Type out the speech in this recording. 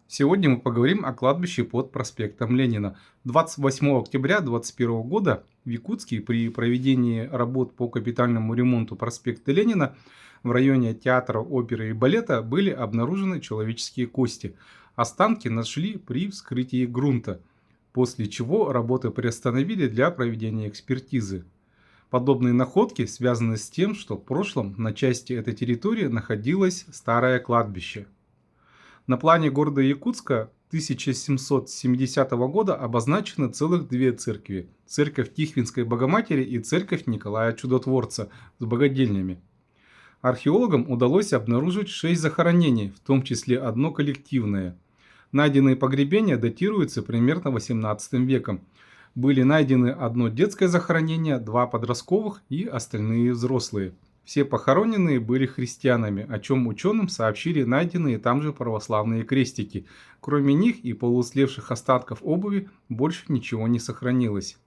Сегодня мы поговорим о кладбище под проспектом Ленина. 28 октября 2021 года в Якутске при проведении работ по капитальному ремонту проспекта Ленина в районе театра, оперы и балета были обнаружены человеческие кости. Останки нашли при вскрытии грунта, после чего работы приостановили для проведения экспертизы. Подобные находки связаны с тем, что в прошлом на части этой территории находилось старое кладбище. На плане города Якутска 1770 года обозначены целых две церкви – церковь Тихвинской Богоматери и церковь Николая Чудотворца с богадельнями. Археологам удалось обнаружить 6 захоронений, в том числе одно коллективное. Найденные погребения датируются примерно 18 веком. Были найдены одно детское захоронение, два подростковых и остальные взрослые. Все похороненные были христианами, о чем ученым сообщили найденные там же православные крестики. Кроме них и полуслевших остатков обуви больше ничего не сохранилось.